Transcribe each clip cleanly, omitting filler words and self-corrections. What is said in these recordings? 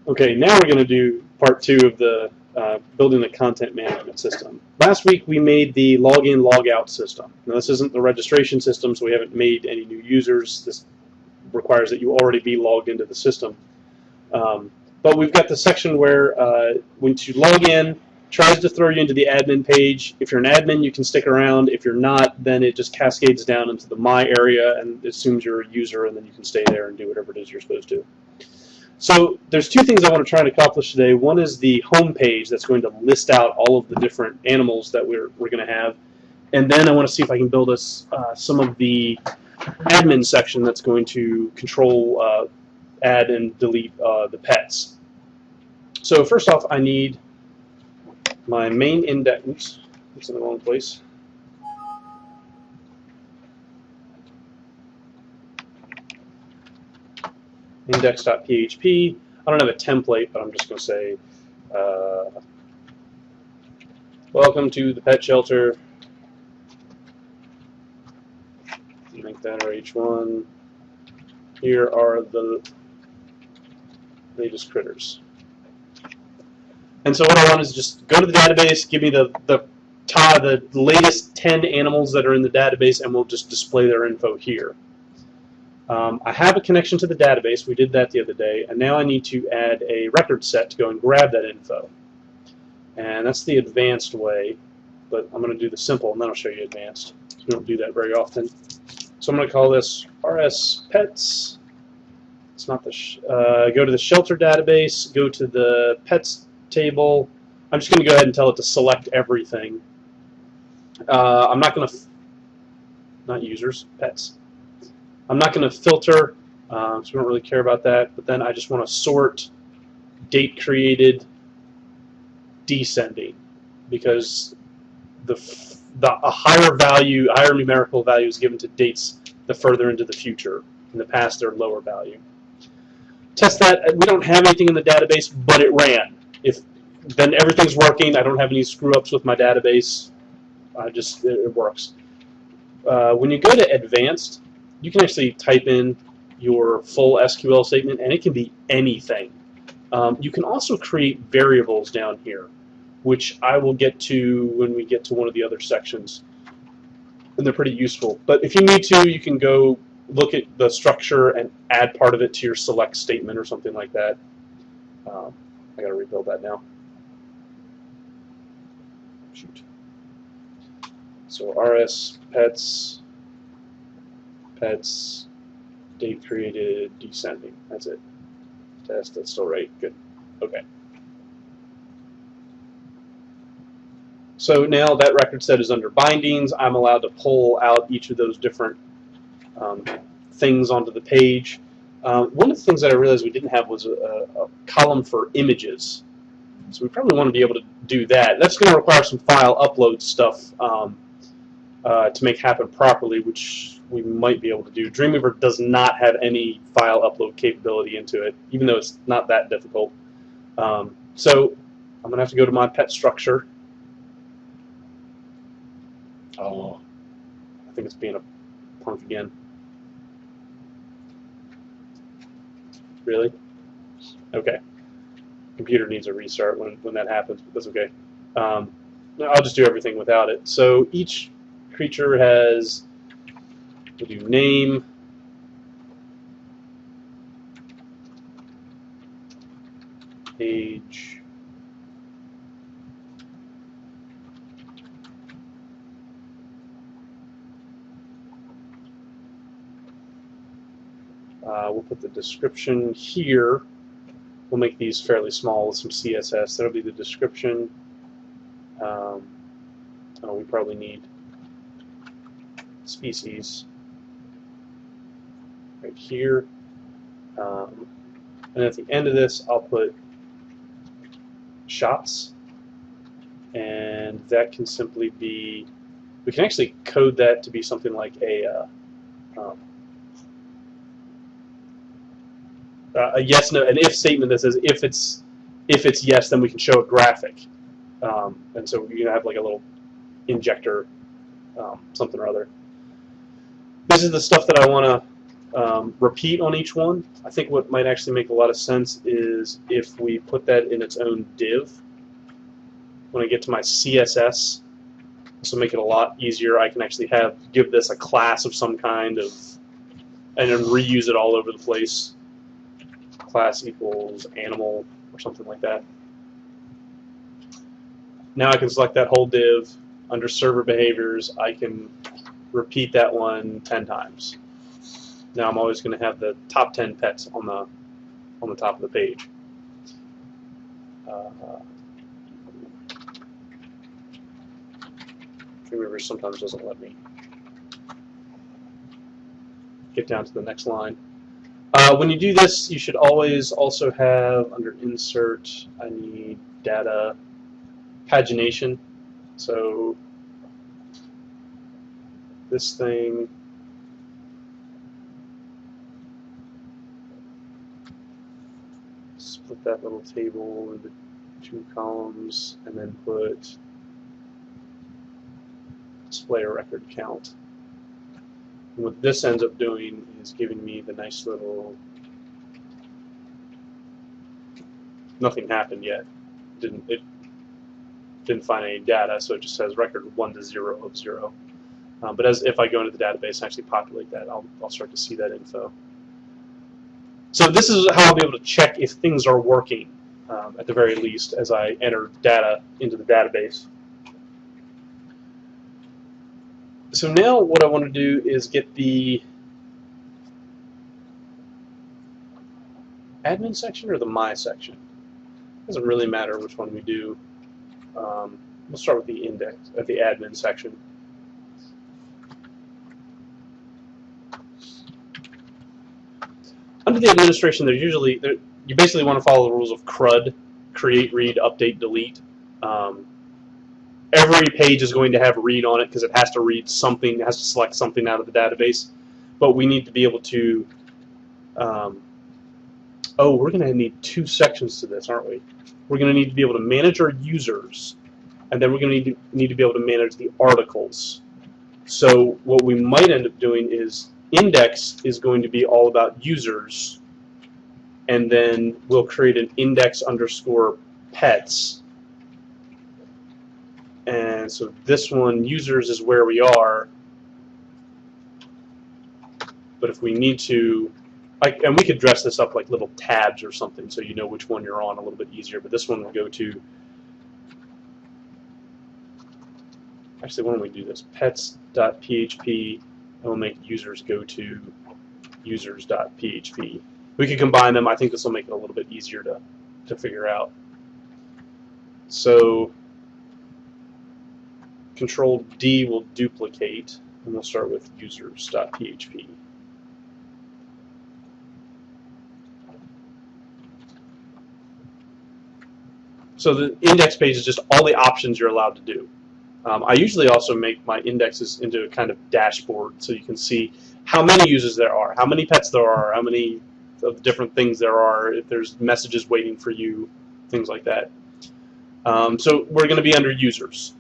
Okay, now we're going to do part 2 of the building the content management system. Last week we made the login logout system. Now this isn't the registration system, so we haven't made any new users. This requires that you already be logged into the system. But we've got the section where when you log in, tries to throw you into the admin page. If you're an admin, you can stick around. If you're not, then it just cascades down into the My area and assumes you're a user, and then you can stay there and do whatever it is you're supposed to. So there's 2 things I want to try and accomplish today. One is the home page that's going to list out all of the different animals that we're going to have. And then I want to see if I can build us some of the admin section that's going to control, add and delete the pets. So first off, I need my main index. Oops, it's in the wrong place. Index.php. I don't have a template, but I'm just going to say, welcome to the pet shelter. Make that our H1. Here are the latest critters. And so what I want is just go to the database, give me the latest 10 animals that are in the database, and we'll just display their info here. I have a connection to the database. We did that the other day, and now I need to add a record set to go and grab that info. And that's the advanced way, but I'm going to do the simple, and then I'll show you advanced. We don't do that very often. So I'm going to call this RS Pets. It's not the go to the shelter database, go to the pets table. I'm just going to go ahead and tell it to select everything. I'm not going to, not users, pets. I'm not going to filter, so we don't really care about that, but then I just want to sort date created descending, because a higher value, higher numerical value is given to dates the further into the future. In the past, they're lower value. Test that. We don't have anything in the database, but it ran. Then everything's working. I don't have any screw-ups with my database. It works. When you go to advanced, you can actually type in your full SQL statement, and it can be anything. You can also create variables down here, which I will get to when we get to one of the other sections, and they're pretty useful. But if you need to, you can go look at the structure and add part of it to your select statement or something like that. I got to rebuild that now. Shoot. So RS pets, date created, descending. That's it. Test, that's still right. Good. Okay. So now that record set is under bindings. I'm allowed to pull out each of those different things onto the page. One of the things that I realized we didn't have was a column for images. So we probably want to be able to do that. That's going to require some file upload stuff to make happen properly, which we might be able to do. Dreamweaver does not have any file upload capability into it, even though it's not that difficult. So I'm going to have to go to my pet structure. Oh, I think it's being a punk again. Really? Okay. Computer needs a restart when that happens, but that's okay. I'll just do everything without it. So each creature has, we'll do name, age, we'll put the description here. We'll make these fairly small with some CSS. That'll be the description. We probably need species right here. And at the end of this, I'll put shots. And that can simply be, we can actually code that to be something like a yes, no, an if statement that says if it's yes, then we can show a graphic, and so you have like a little injector, something or other. This is the stuff that I want to repeat on each one. I think what might actually make a lot of sense is if we put that in its own div. When I get to my CSS, this will make it a lot easier. I can actually give this a class of some kind and then reuse it all over the place. Class equals animal or something like that. Now I can select that whole div. Under server behaviors, I can repeat that one 10 times. Now I'm always going to have the top 10 pets on the top of the page. Dreamweaver sometimes doesn't let me get down to the next line. When you do this, you should always also have, under insert, I need data pagination. So this thing, split that little table into 2 columns, and then put display a record count. And what this ends up doing is giving me the nice little, nothing happened yet. It didn't find any data, so it just says record 1 to 0 of 0. But if I go into the database and actually populate that, I'll start to see that info. So this is how I'll be able to check if things are working, at the very least, as I enter data into the database. So now what I want to do is get the admin section or the my section. It doesn't really matter which one we do. We'll start with the index at the admin section. Under the administration, there's usually you basically want to follow the rules of CRUD: create, read, update, delete. Every page is going to have read on it because it has to read something, it has to select something out of the database. But we need to be able to, oh, we're going to need 2 sections to this, aren't we? We're going to need to be able to manage our users, and then we're going to need to be able to manage the articles. So what we might end up doing is index is going to be all about users, and then we'll create an index underscore pets. And so this one, users, is where we are. But if we need to, and we could dress this up like little tabs or something so you know which one you're on a little bit easier. But this one will go to, actually, why don't we do this? Pets.php, and we'll make users go to users.php. We could combine them. I think this will make it a little bit easier to figure out. So Control D will duplicate, and we'll start with users.php. So the index page is just all the options you're allowed to do. I usually also make my indexes into a kind of dashboard so you can see how many users there are, how many pets there are, how many of the different things there are, if there's messages waiting for you, things like that. So we're going to be under users.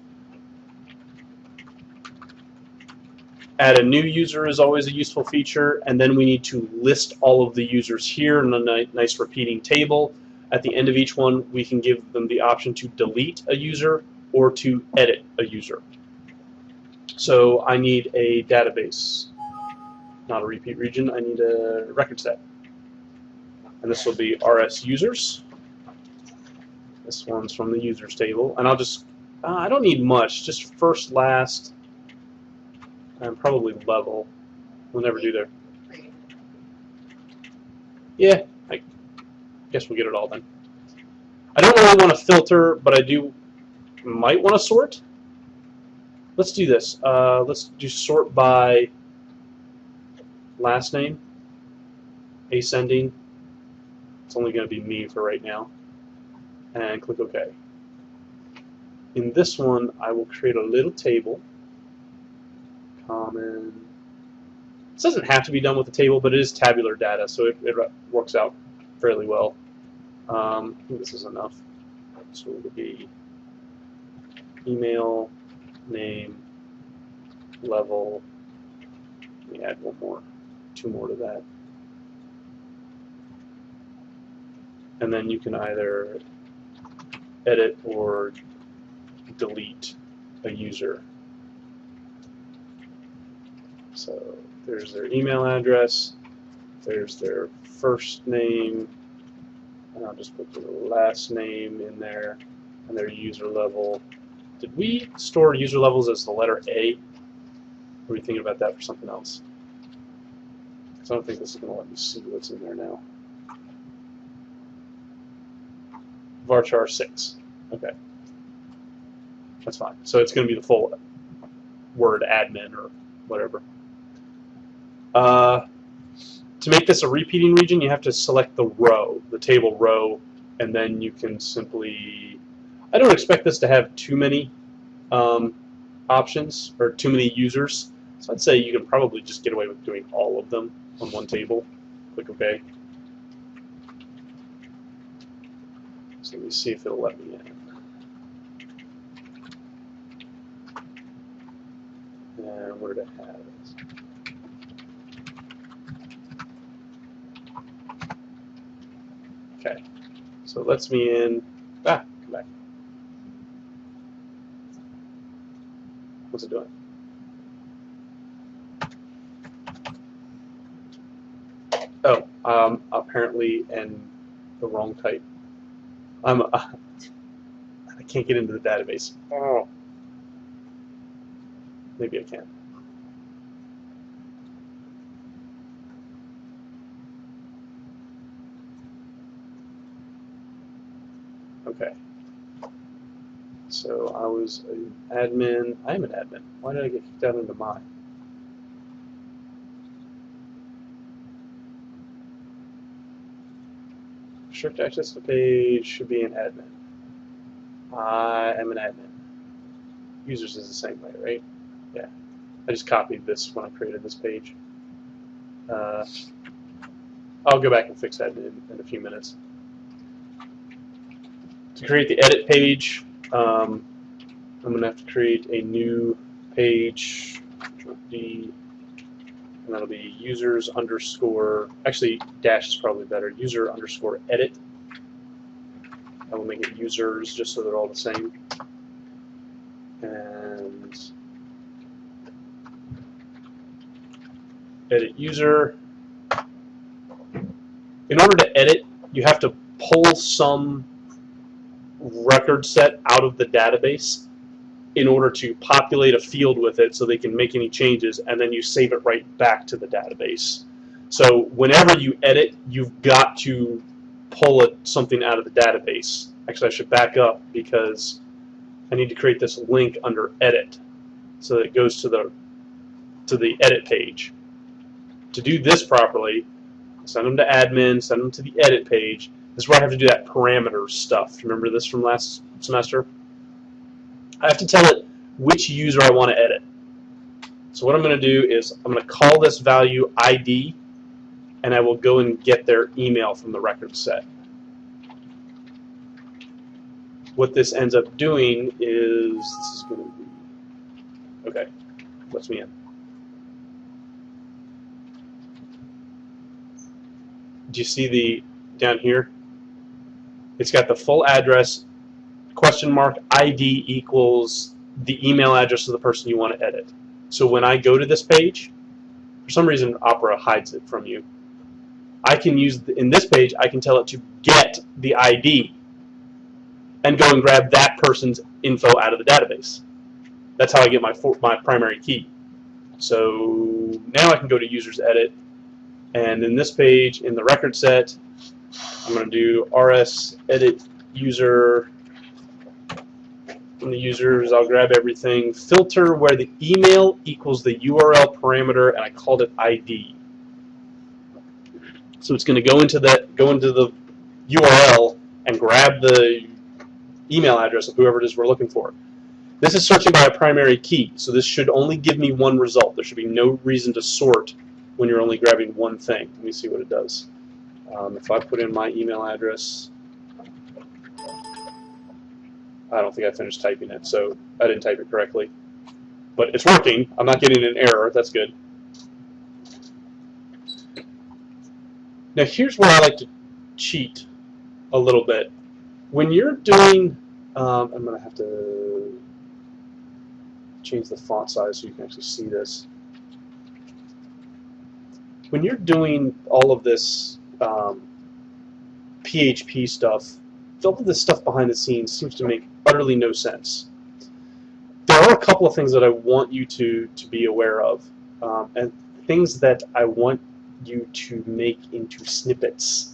Add a new user is always a useful feature, and then we need to list all of the users here in a nice repeating table. At the end of each one, we can give them the option to delete a user or to edit a user. So I need a database, not a repeat region. I need a record set. And this will be rs users. This one's from the users table. And I'll just, I don't need much, just first, last, and probably level. We'll never do there. Yeah, I guess we'll get it all then. I don't really want to filter, but I might want to sort. Let's do this. Let's do sort by last name, ascending. It's only going to be me for right now. And click OK. In this one, I will create a little table. Common. This doesn't have to be done with the table, but it is tabular data, so it works out fairly well. I think this is enough. So it would be email, name, level. Let me add one more. 2 more to that. And then you can either edit or delete a user. So there's their email address, there's their first name, and I'll just put the last name in there, and their user level. Did we store user levels as the letter A? Or are we thinking about that for something else? Because I don't think this is going to let me see what's in there now. Varchar 6. Okay. That's fine. So it's going to be the full word admin or whatever. To make this a repeating region, you have to select the row, the table row, and then you can simply... I don't expect this to have too many options or too many users. So I'd say you can probably just get away with doing all of them on one table. Click OK. So let me see if it'll let me in. And where did I have it? Okay. So it lets me in. Come back. What's it doing? Oh, apparently in the wrong type. I can't get into the database. Oh. Maybe I can. Okay. So I was an admin. I am an admin. Why did I get kicked out into mine? Restrict access to the page should be an admin. I am an admin. Users is the same way, right? Yeah. I just copied this when I created this page. I'll go back and fix that in a few minutes. To create the edit page, I'm going to have to create a new page, Control D, and that'll be users underscore, actually dash is probably better, user underscore edit. I will make it users just so they're all the same. And edit user. In order to edit, you have to pull some record set out of the database in order to populate a field with it so they can make any changes, and then you save it right back to the database. So whenever you edit, you've got to pull something out of the database. Actually, I should back up because I need to create this link under edit so that it goes to the edit page. To do this properly, send them to admin, send them to the edit page. This is where I have to do that parameter stuff. Remember this from last semester? I have to tell it which user I want to edit. So what I'm going to do is I'm going to call this value ID, and I will go and get their email from the record set. What this ends up doing is, this is going to be, okay, lets me in. Do you see down here? It's got the full address, question mark ID equals the email address of the person you want to edit. So when I go to this page, for some reason Opera hides it from you. I can use, in this page, I can tell it to get the ID and go and grab that person's info out of the database. That's how I get my primary key. So now I can go to users edit, and in this page, in the record set, I'm going to do rs edit user. From the users, I'll grab everything, filter where the email equals the URL parameter, and I called it ID. So it's going to go into the URL and grab the email address of whoever it is we're looking for. This is searching by a primary key, so this should only give me one result. There should be no reason to sort when you're only grabbing one thing. Let me see what it does. If I put in my email address, I don't think I finished typing it, so I didn't type it correctly. But it's working. I'm not getting an error. That's good. Now here's where I like to cheat a little bit. When you're doing, I'm going to have to change the font size so you can actually see this. When you're doing all of this PHP stuff, all of this stuff behind the scenes seems to make utterly no sense. There are a couple of things that I want you to be aware of, and things that I want you to make into snippets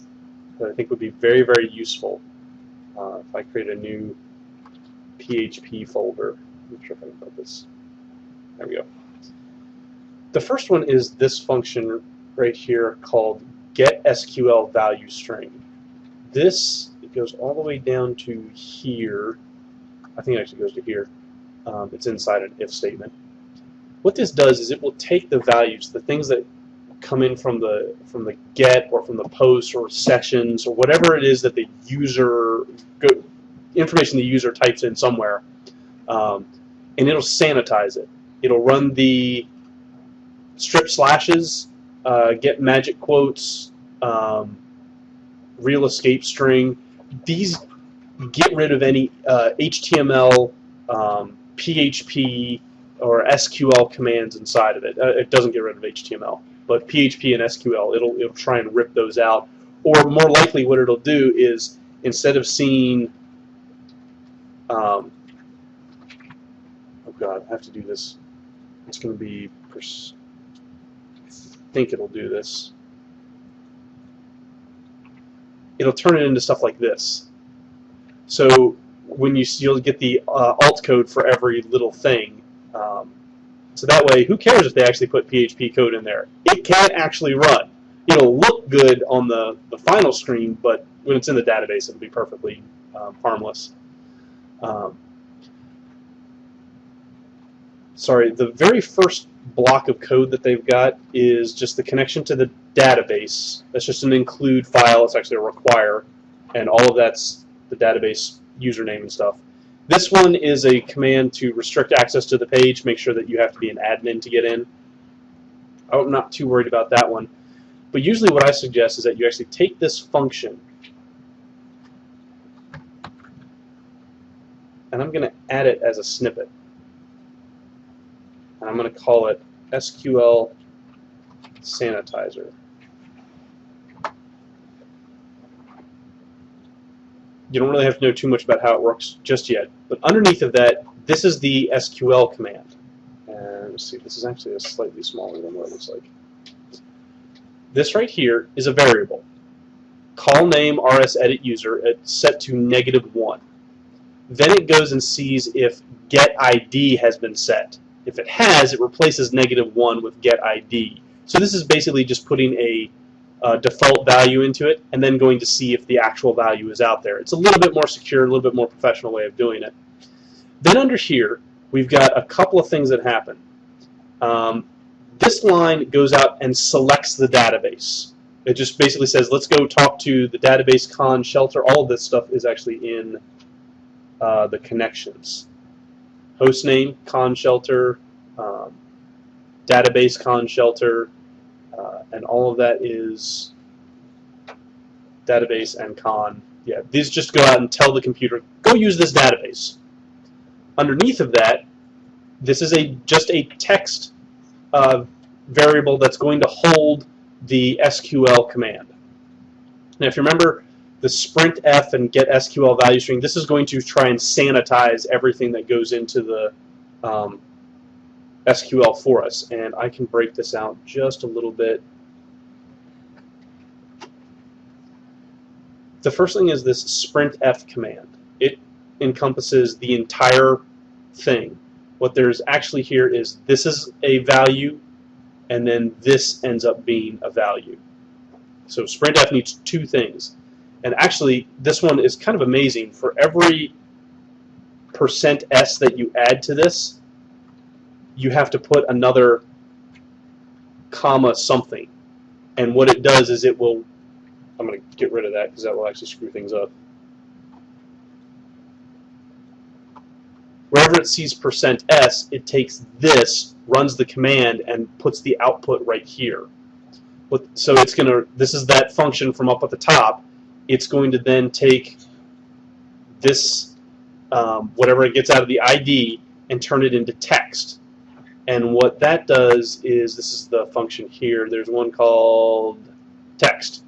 that I think would be very, very useful. If I create a new PHP folder, I'm not sure if I can put this. There we go. The first one is this function right here called getSQLValueString. This, it goes all the way down to here. I think it actually goes to here. It's inside an if statement. What this does is it will take the values, the things that come in from the get or from the post or sessions or whatever it is that the user information the user types in somewhere, and it'll sanitize it. It'll run the strip slashes, get magic quotes, real escape string. These get rid of any HTML, PHP, or SQL commands inside of it. It doesn't get rid of HTML, but PHP and SQL, it'll try and rip those out. Or more likely, what it'll do is instead of seeing, oh God, I have to do this. It's going to be, I think it'll do this. It'll turn it into stuff like this. So when you'll get the alt code for every little thing. So that way, who cares if they actually put PHP code in there? It can't actually run. It'll look good on the final screen, but when it's in the database, it'll be perfectly harmless. Sorry, the very first block of code that they've got is just the connection to the database. That's just an include file. It's actually a require, and all of that's the database username and stuff. This one is a command to restrict access to the page, make sure that you have to be an admin to get in. I'm not too worried about that one. But usually what I suggest is that you actually take this function, and I'm going to add it as a snippet. And I'm going to call it SQL Sanitizer. You don't really have to know too much about how it works just yet. But underneath of that, this is the SQL command. And let's see, this is actually a slightly smaller than what it looks like. This right here is a variable. Call name rs_edit_user. It's set to -1. Then it goes and sees if getID has been set. If it has, it replaces -1 with getID. So this is basically just putting a default value into it and then going to see if the actual value is out there. It's a little bit more secure, a little bit more professional way of doing it. Then under here, we've got a couple of things that happen. This line goes out and selects the database. It just basically says, let's go talk to the database con shelter. All of this stuff is actually in the connections. Hostname, con shelter, database con shelter, and all of that is database and con. Yeah, these just go out and tell the computer, go use this database. Underneath of that, this is just a text variable that's going to hold the SQL command. Now, if you remember the sprintf and getSQLValueString, this is going to try and sanitize everything that goes into the SQL for us. And I can break this out just a little bit. The first thing is this sprintf command. It encompasses the entire thing. What there's actually here is this is a value, and then this ends up being a value. So sprintf needs two things. And actually, this one is kind of amazing. For every %s that you add to this, you have to put another comma something. And what it does is it will, I'm going to get rid of that because that will actually screw things up. Wherever it sees %s, it takes this, runs the command, and puts the output right here. So it's going to, this is that function from up at the top. It's going to then take this, whatever it gets out of the ID, and turn it into text. And what that does is, this is the function here, there's one called text.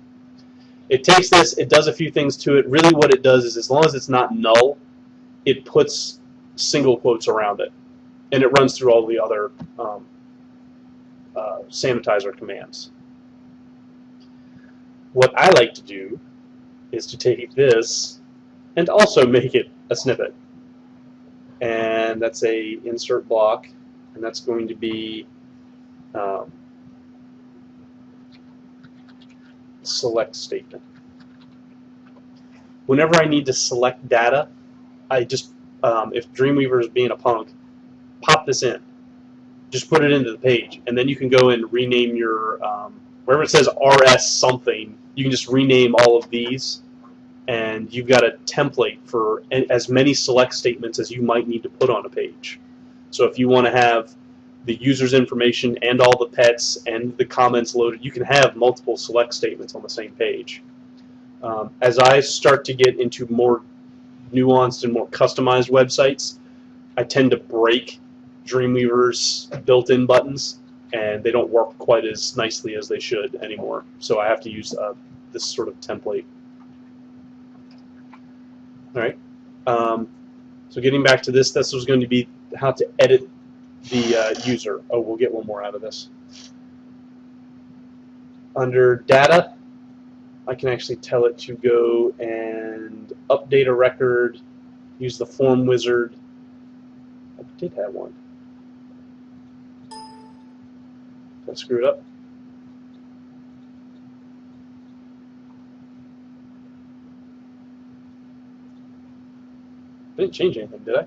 It takes this, it does a few things to it. Really what it does is, as long as it's not null, it puts single quotes around it. And it runs through all the other sanitizer commands. What I like to do is to take this and also make it a snippet. And that's a insert block, and that's going to be select statement. Whenever I need to select data, I just, if Dreamweaver is being a punk, pop this in. Just put it into the page, and then you can go and rename your, wherever it says RS something, you can just rename all of these, and you've got a template for as many select statements as you might need to put on a page. So if you want to have the user's information and all the pets and the comments loaded, you can have multiple select statements on the same page. As I start to get into more nuanced and more customized websites, I tend to break Dreamweaver's built-in buttons, and they don't work quite as nicely as they should anymore. So I have to use this sort of template. All right. So getting back to this was going to be how to edit the user. Oh, we'll get one more out of this. Under data, I can actually tell it to go and update a record, use the form wizard. I did have one. Did I screw it up? I didn't change anything, did I?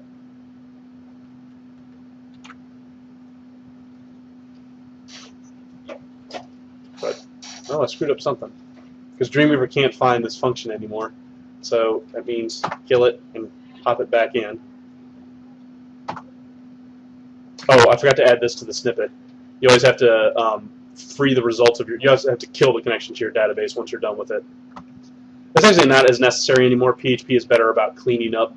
But, oh, I screwed up something. Because Dreamweaver can't find this function anymore. So that means kill it and pop it back in. Oh, I forgot to add this to the snippet. You always have to free the results of you also have to kill the connection to your database once you're done with it. That's actually not as necessary anymore. PHP is better about cleaning up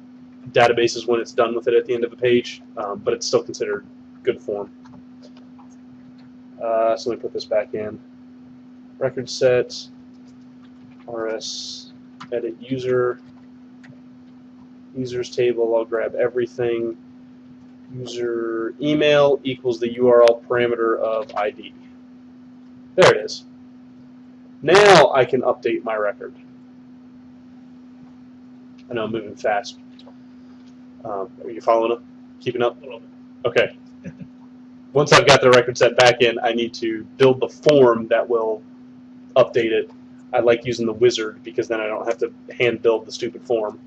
databases when it's done with it at the end of a page, but it's still considered good form. So let me put this back in. Record set, rs, edit user, users table, I'll grab everything. User email equals the URL parameter of ID. There it is. Now I can update my record. I know I'm moving fast. Are you following up? Keeping up? Okay. Once I've got the record set back in, I need to build the form that will update it. I like using the wizard because then I don't have to hand build the stupid form.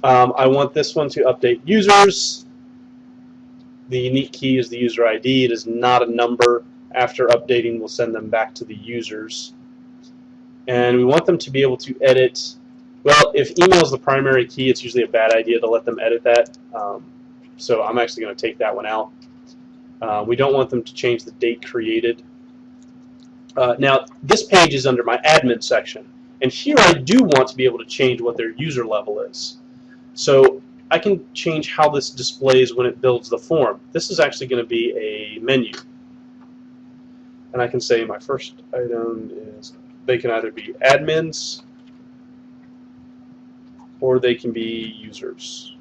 I want this one to update users. The unique key is the user ID. It is not a number. After updating, we'll send them back to the users. And we want them to be able to edit. Well, if email is the primary key, it's usually a bad idea to let them edit that. So I'm actually going to take that one out. We don't want them to change the date created. Now, this page is under my admin section. And here I do want to be able to change what their user level is. So I can change how this displays when it builds the form. This is actually going to be a menu. And I can say my first item is, they can either be admins or they can be users.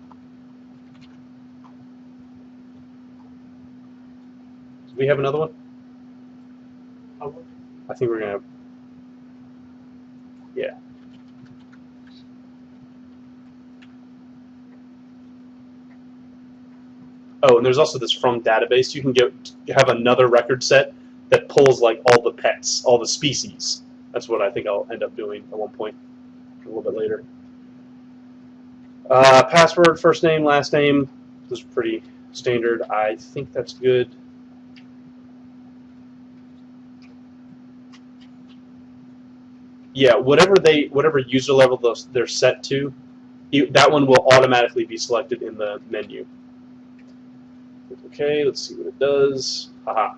Do we have another one? I think we're going to, yeah. Oh, and there's also this from database. You can have another record set that pulls like all the pets, all the species. That's what I think I'll end up doing at one point, a little bit later. Password, first name, last name. This is pretty standard. I think that's good. Yeah, whatever user level they're set to, that one will automatically be selected in the menu. Okay, let's see what it does. Haha.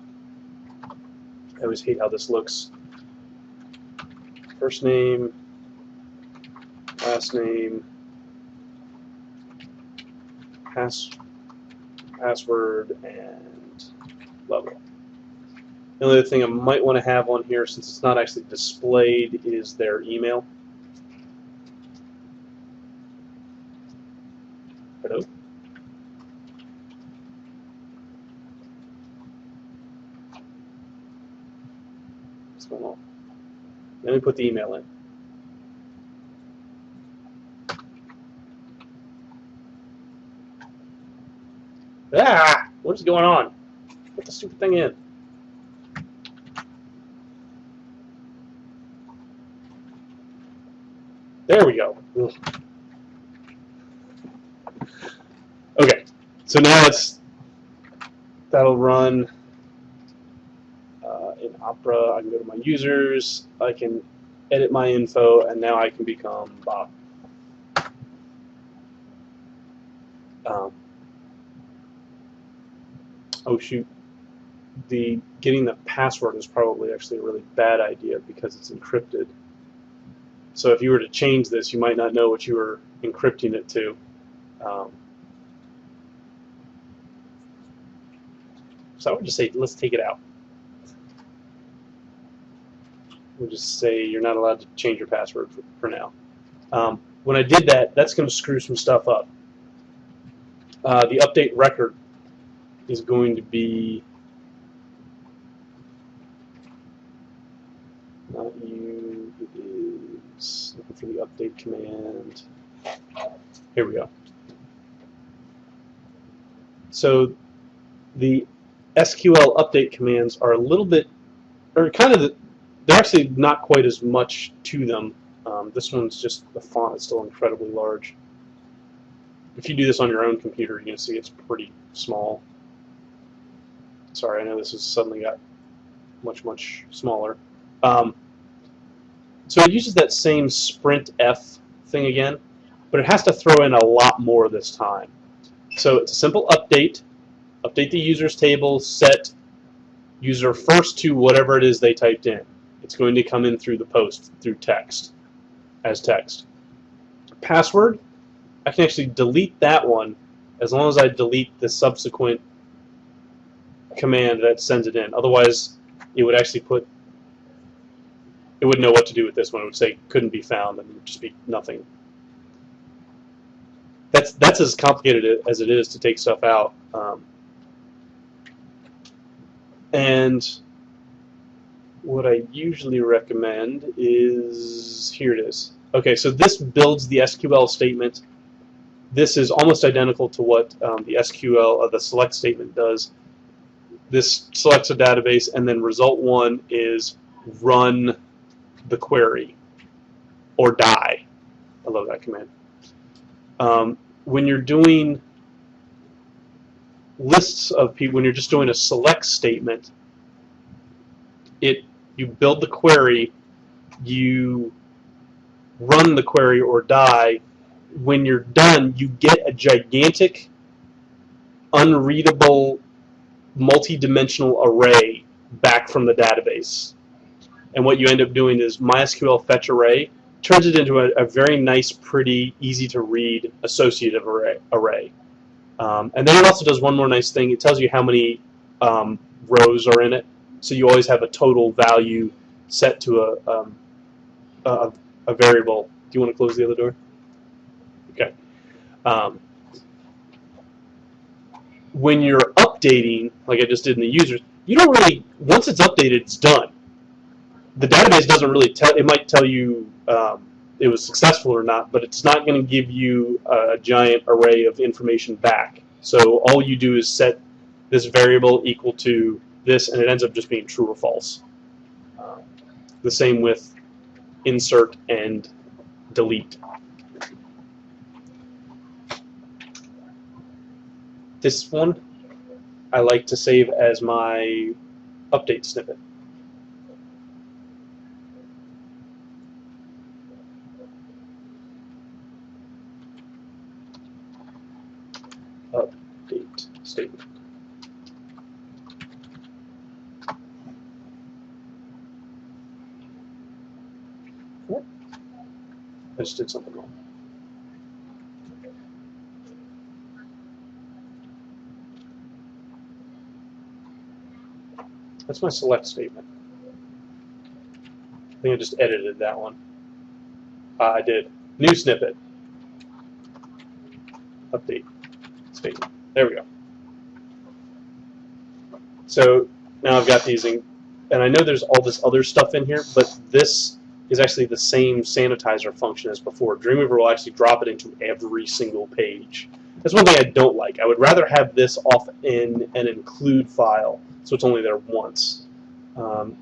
I always hate how this looks. First name, last name, password, and level. The only other thing I might want to have on here, since it's not actually displayed, is their email. Hello? What's going on? Let me put the email in. Ah! What is going on? Put the stupid thing in. There we go. Ugh. Okay, so now that'll run in Opera. I can go to my users, I can edit my info, and now I can become Bob. Oh shoot, getting the password is probably actually a really bad idea because it's encrypted. So if you were to change this, you might not know what you were encrypting it to. So I would just say, let's take it out. We'll just say you're not allowed to change your password for now. When I did that, that's going to screw some stuff up. The update record is going to be not you, it is looking for the update command. Here we go. So the SQL update commands are a little bit, or kind of, they're actually not quite as much to them. This one's just, the font is still incredibly large. If you do this on your own computer, you're going to see it's pretty small. Sorry, I know this has suddenly got much, much smaller. So it uses that same sprintf thing again, but it has to throw in a lot more this time. So it's a simple update. Update the users table, set user first to whatever it is they typed in. It's going to come in through the post, through text, as text. Password, I can actually delete that one as long as I delete the subsequent command that sends it in. Otherwise, it would actually put, it wouldn't know what to do with this one. It would say couldn't be found, and it would just be nothing. That's as complicated as it is to take stuff out. And what I usually recommend is, here it is. Okay, so this builds the SQL statement. This is almost identical to what the SQL, the select statement does. This selects a database, and then result one is run the query, or die. I love that command. When you're doing lists of people, when you're just doing a select statement, you build the query, you run the query or die. When you're done, you get a gigantic, unreadable, multi-dimensional array back from the database. And what you end up doing is MySQL fetch array turns it into a very nice, pretty, easy to read associative array. And then it also does one more nice thing. It tells you how many rows are in it. So you always have a total value set to a variable. Do you want to close the other door? Okay. When you're updating, like I just did in the users, you don't really, once it's updated, it's done. The database doesn't really tell, it might tell you it was successful or not, but it's not going to give you a giant array of information back. So all you do is set this variable equal to this, and it ends up just being true or false. The same with insert and delete. This one I like to save as my update snippet. Update statement. just did something wrong. That's my select statement. I think I just edited that one. I did. New snippet. Update statement. There we go. So now I've got these, and I know there's all this other stuff in here, but this is actually the same sanitizer function as before. Dreamweaver will actually drop it into every single page. That's one thing I don't like. I would rather have this off in an include file, so it's only there once.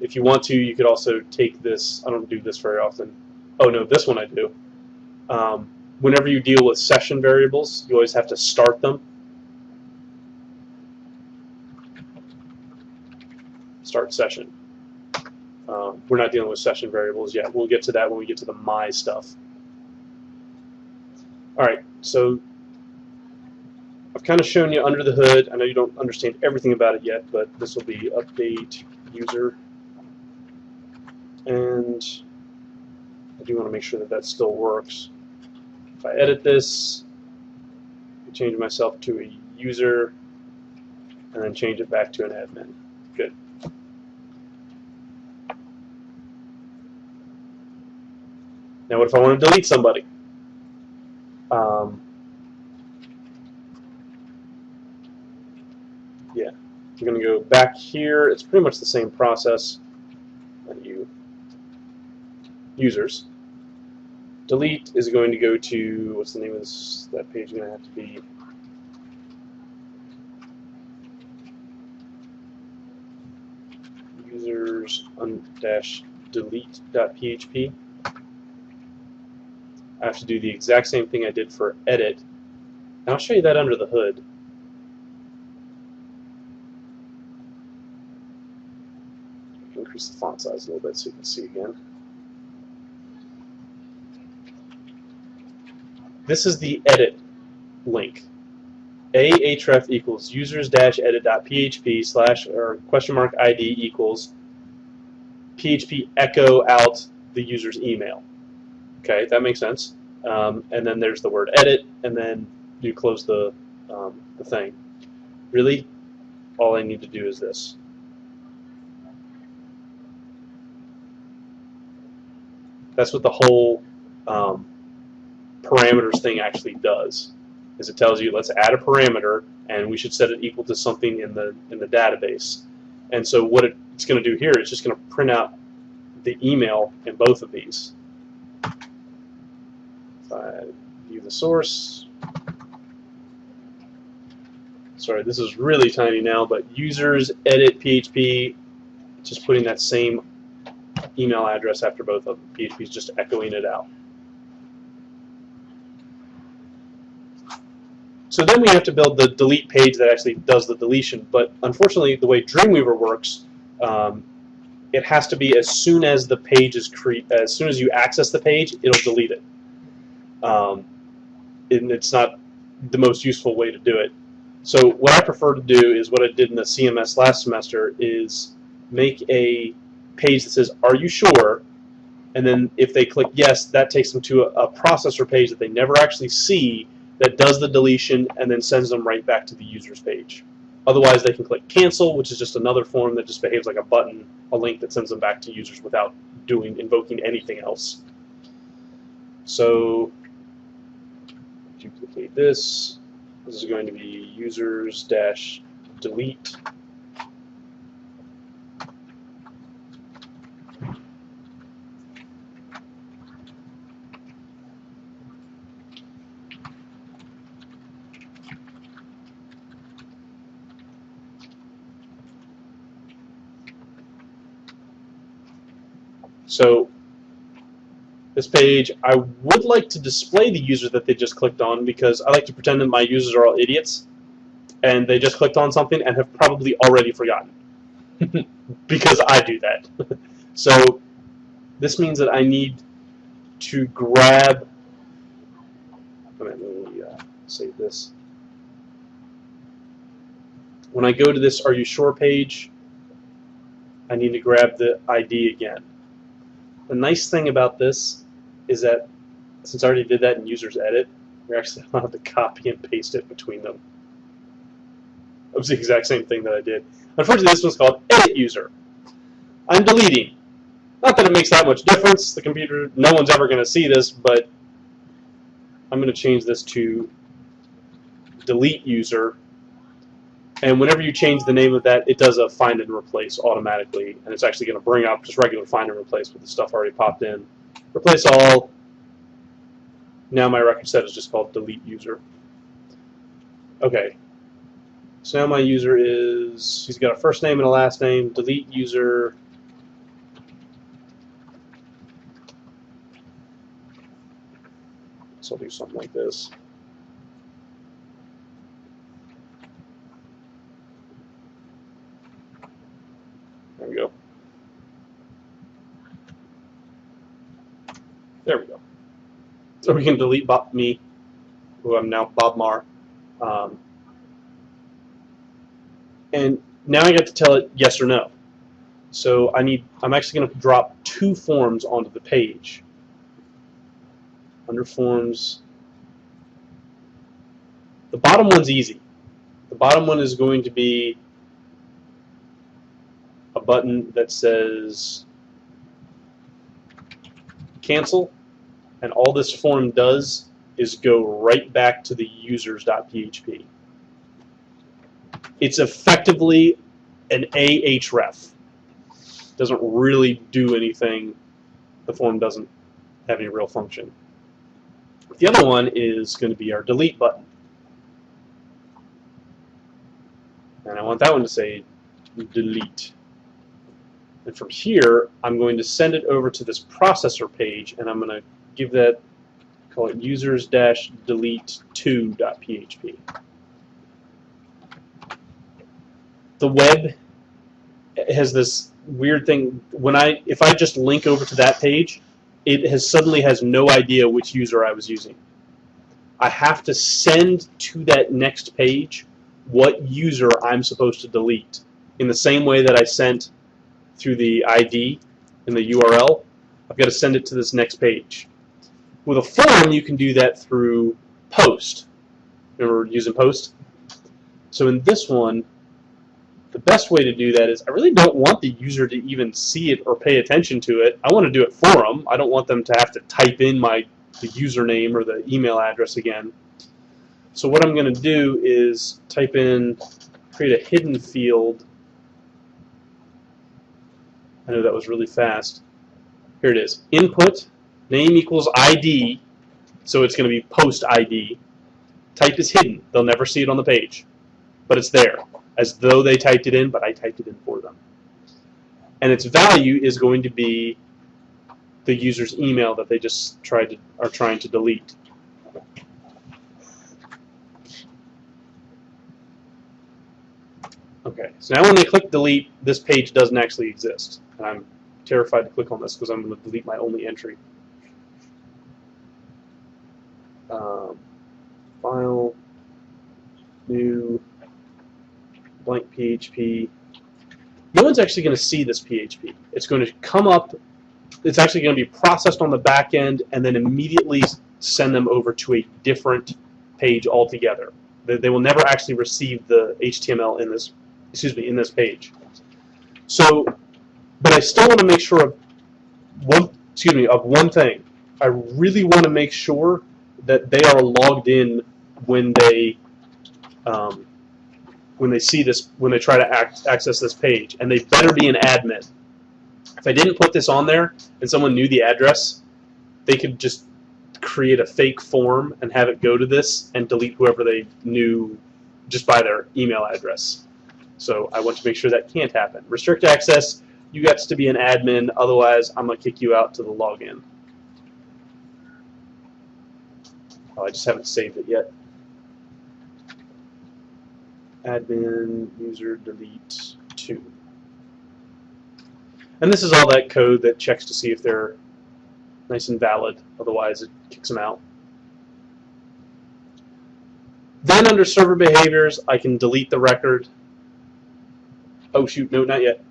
If you want to, you could also take this. I don't do this very often. Oh no, this one I do. Whenever you deal with session variables, you always have to start them. Start session. We're not dealing with session variables yet. We'll get to that when we get to the my stuff. All right, so I've kind of shown you under the hood. I know you don't understand everything about it yet, but this will be update user. And I do want to make sure that that still works. If I edit this, I change myself to a user, and then change it back to an admin. Good. Now what if I want to delete somebody? Yeah, you're going to go back here. It's pretty much the same process. Menu, users. Delete is going to go to, what's the name of this? That page is going to have to be users-delete.php. I have to do the exact same thing I did for edit. And I'll show you that under the hood. Increase the font size a little bit so you can see again. This is the edit link. Ahref equals users-edit.php / or $ID equals PHP echo out the user's email. Okay, that makes sense. And then there's the word edit, and then you close the thing. Really, all I need to do is this. That's what the whole parameters thing actually does. Is it tells you let's add a parameter, and we should set it equal to something in the database. And so what it's going to do here is just going to print out the email in both of these. If I view the source, sorry, this is really tiny now, but users edit PHP, just putting that same email address after both of them. PHP is just echoing it out. So then we have to build the delete page that actually does the deletion. But unfortunately, the way Dreamweaver works, it has to be as soon as the page is as soon as you access the page, it'll delete it. And it's not the most useful way to do it. So what I prefer to do is what I did in the CMS last semester is make a page that says, "Are you sure?" And then if they click yes, that takes them to a processor page that they never actually see, that does the deletion and then sends them right back to the user's page. Otherwise, they can click cancel, which is just another form that just behaves like a button, a link that sends them back to users without invoking anything else. So duplicate this. This is going to be users-delete. So this page, I would like to display the user that they just clicked on because I like to pretend that my users are all idiots and they just clicked on something and have probably already forgotten because I do that. So this means that I need to grab, let me save this. When I go to this Are You Sure page, I need to grab the ID again. The nice thing about this is that since I already did that in users edit, we're actually allowed to copy and paste it between them. It was the exact same thing that I did. Unfortunately, this one's called edit user. I'm deleting. Not that it makes that much difference. The computer, no one's ever going to see this, but I'm going to change this to delete user. And whenever you change the name of that, it does a find and replace automatically, and it's actually going to bring up just regular find and replace with the stuff already popped in. Replace all. Now my record set is just called delete user. Okay. So now my user is, he's got a first name and a last name, delete user. So I'll do something like this. There we go. There we go. So we can delete me, who I'm now Bob Marr. And now I get to tell it yes or no. So I'm actually going to drop 2 forms onto the page. Under forms, the bottom one's easy. The bottom one is going to be a button that says cancel, and all this form does is go right back to the users.php. It's effectively an ahref. Doesn't really do anything. The form doesn't have any real function. The other one is going to be our delete button. And I want that one to say delete. And from here, I'm going to send it over to this processor page, and I'm going to give that, call it users-delete2.php. The web has this weird thing. If I just link over to that page, it suddenly has no idea which user I was using. I have to send to that next page what user I'm supposed to delete, in the same way that I sent through the ID in the URL. I've got to send it to this next page. With a form, you can do that through post. Remember using post? So in this one, the best way to do that is I really don't want the user to even see it or pay attention to it. I want to do it for them. I don't want them to have to type in the username or the email address again. So what I'm going to do is create a hidden field. I know that was really fast. Here it is. Input, name equals ID, so it's going to be post ID. Type is hidden. They'll never see it on the page, but it's there, as though they typed it in, but I typed it in for them. And its value is going to be the user's email that they just are trying to delete. Okay, so now when they click delete, this page doesn't actually exist. And I'm terrified to click on this because I'm going to delete my only entry. File, new, blank PHP. No one's actually going to see this PHP. It's going to come up, it's actually going to be processed on the back end and then immediately send them over to a different page altogether. They will never actually receive the HTML in this, in this page. So, but I still want to make sure of one thing. I really want to make sure that they are logged in when they see this, when they try to access this page, and they better be an admin. If I didn't put this on there and someone knew the address, they could just create a fake form and have it go to this and delete whoever they knew just by their email address. So I want to make sure that can't happen. Restrict access, you got to be an admin, otherwise I'm going to kick you out to the login. Oh, I just haven't saved it yet. Admin user delete 2. And this is all that code that checks to see if they're nice and valid, otherwise it kicks them out. Then under server behaviors, I can delete the record. Oh shoot, no, not yet.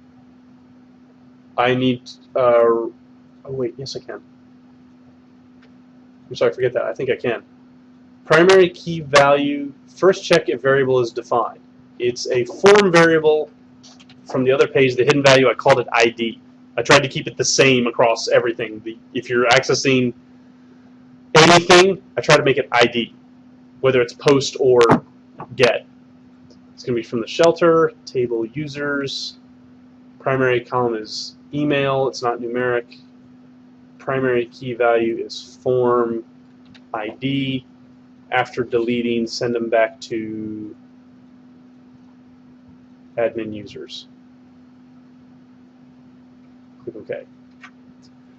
I need, oh wait, yes I can. I'm sorry, forget that. I think I can. Primary key value, first check if variable is defined. It's a form variable from the other page, the hidden value, I called it ID. I tried to keep it the same across everything. If you're accessing anything, I try to make it ID, whether it's post or get. It's going to be from the shelter, table users, primary column is email, it's not numeric. Primary key value is form ID. After deleting, send them back to admin users. Click OK.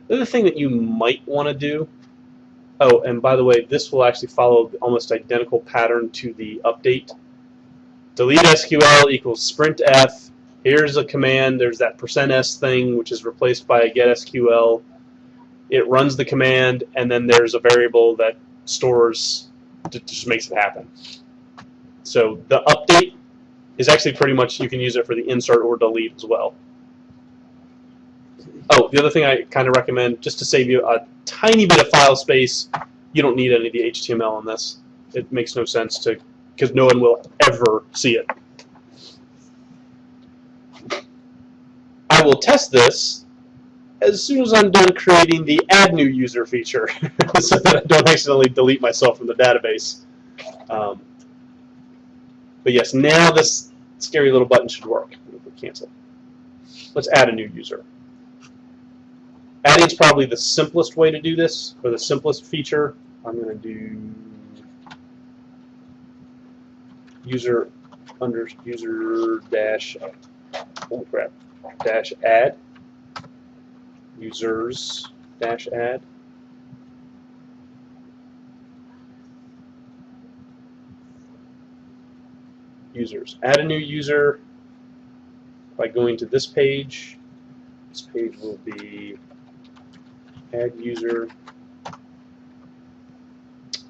The other thing that you might want to do, oh, and by the way, this will actually follow the almost identical pattern to the update. Delete SQL equals sprint F. Here's a command. There's that %s thing, which is replaced by a get SQL. It runs the command, and then there's a variable that stores, just makes it happen. So the update is actually pretty much, you can use it for the insert or delete as well. Oh, the other thing I kind of recommend, just to save you a tiny bit of file space, you don't need any of the HTML on this. It makes no sense to, because no one will ever see it. I will test this as soon as I'm done creating the add new user feature so that I don't accidentally delete myself from the database. But yes, now this scary little button should work. Cancel. Let's add a new user. Adding is probably the simplest way to do this, or the simplest feature. I'm going to do user dash, oh crap, dash add, users dash add. Users. Add a new user by going to this page. This page will be add user.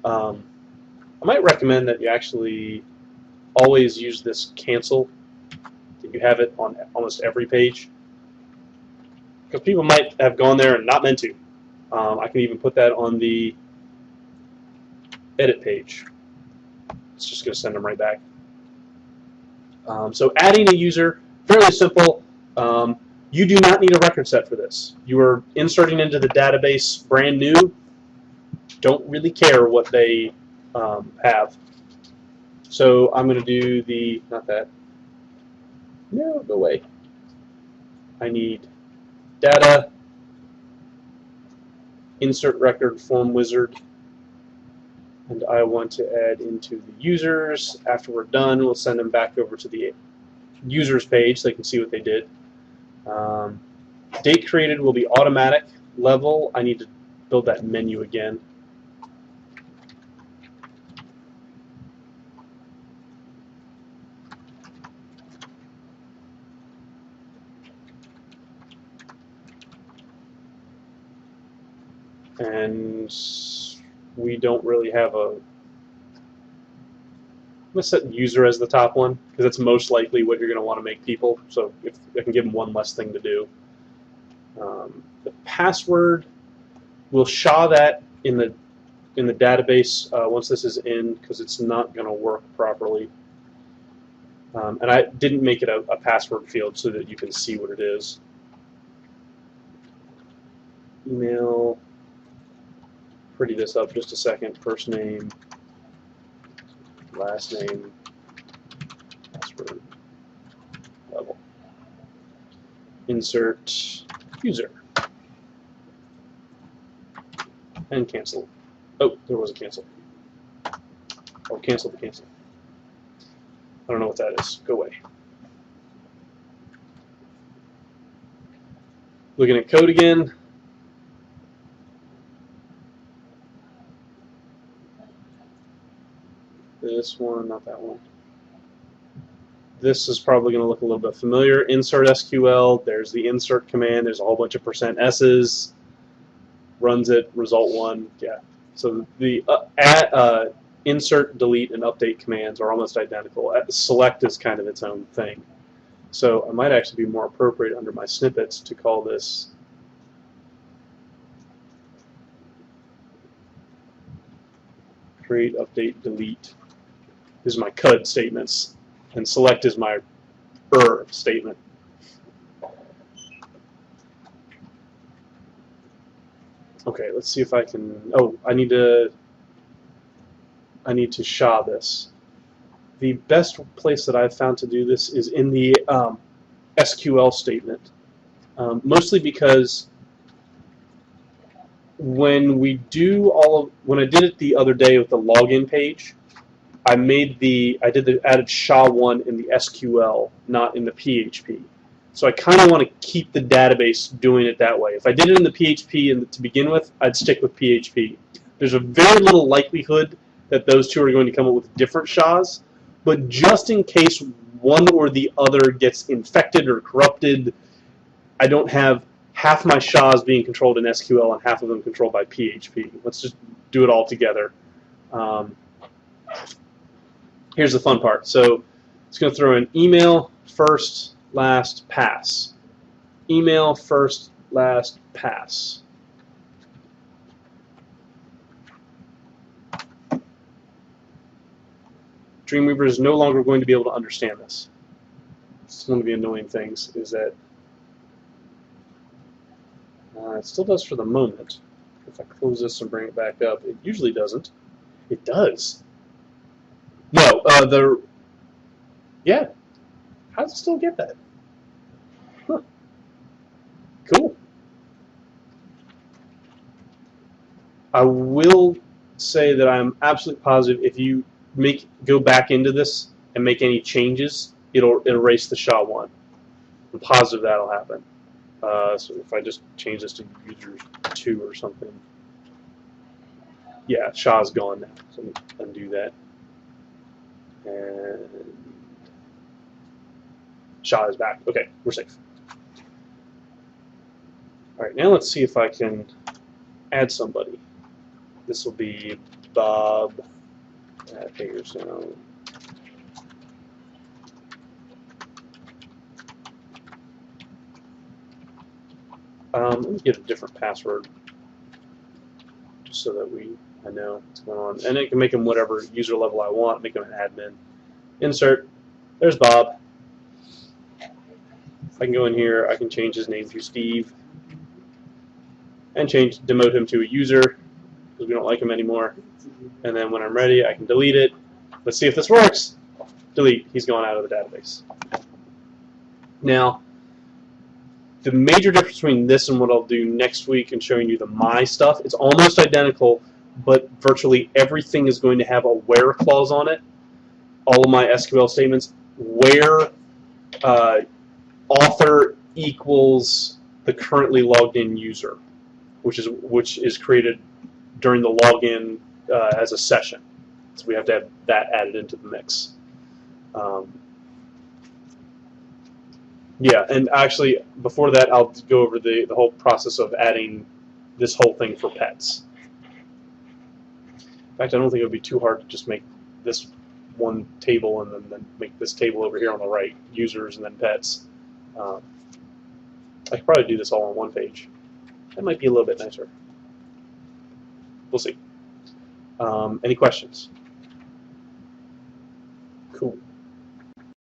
I might recommend that you actually always use this cancel, that you have it on almost every page, because people might have gone there and not meant to. I can even put that on the edit page. It's just going to send them right back. So adding a user, fairly simple. You do not need a record set for this. You are inserting into the database brand new. Don't really care what they have. So I'm going to do the, not that. No, go away. I need data, insert record form wizard, and I want to add into the users. After we're done, we'll send them back over to the users page so they can see what they did. Date created will be automatic. Level, I need to build that menu again. And we don't really have a, I'm going to set user as the top one, because that's most likely what you're going to want to make people, so if I can give them one less thing to do. The password, we'll SHA that in the database once this is in, because it's not going to work properly. And I didn't make it a password field so that you can see what it is. Email, pretty this up just a second, first name, last name, password, level. Insert user. And cancel. Oh, there was a cancel. Or cancel the cancel. I don't know what that is. Go away. Looking at code again. This one, not that one. This is probably going to look a little bit familiar. Insert SQL, there's the insert command, there's a whole bunch of %s's, runs it, result 1, yeah. So the insert, delete, and update commands are almost identical. Select is kind of its own thing. So it might actually be more appropriate under my snippets to call this create, update, delete is my CUD statements, and select is my statement. Okay, let's see if I can. Oh, I need to SHA this. The best place that I've found to do this is in the SQL statement, mostly because when I did it the other day with the login page, I added SHA-1 in the SQL, not in the PHP. So I kind of want to keep the database doing it that way. If I did it in the PHP to begin with, I'd stick with PHP. There's a very little likelihood that those two are going to come up with different SHAs, but just in case one or the other gets infected or corrupted, I don't have half my SHAs being controlled in SQL and half of them controlled by PHP. Let's just do it all together. Here's the fun part. So it's going to throw in email, first, last, pass. Email, first, last, pass. Dreamweaver is no longer going to be able to understand this. It's one of the annoying things is that it still does for the moment. If I close this and bring it back up, it usually doesn't. It does. No, yeah. How does it still get that? Huh. Cool. I will say that I'm absolutely positive if you go back into this and make any changes, it'll erase the SHA-1. I'm positive that'll happen. So if I just change this to user2 or something, yeah, SHA's gone now. So let me undo that. And SHA is back. Okay, we're safe. All right, now let's see if I can add somebody. This will be Bob at Hagerstown. Let me get a different password just so that I know what's going on. And I can make him whatever user level I want, make him an admin. Insert. There's Bob. If I can go in here, I can change his name to Steve and demote him to a user because we don't like him anymore. And then when I'm ready, I can delete it. Let's see if this works. Delete. He's gone out of the database. Now, the major difference between this and what I'll do next week and showing you the My stuff, it's almost identical, but virtually everything is going to have a where clause on it. All of my SQL statements, where author equals the currently logged in user, which is created during the login as a session. So we have to have that added into the mix. Yeah, and actually, before that, I'll go over the whole process of adding this whole thing for pets. In fact, I don't think it would be too hard to just make this one table and then make this table over here on the right, users and then pets. I could probably do this all on one page. That might be a little bit nicer. We'll see. Any questions? Cool.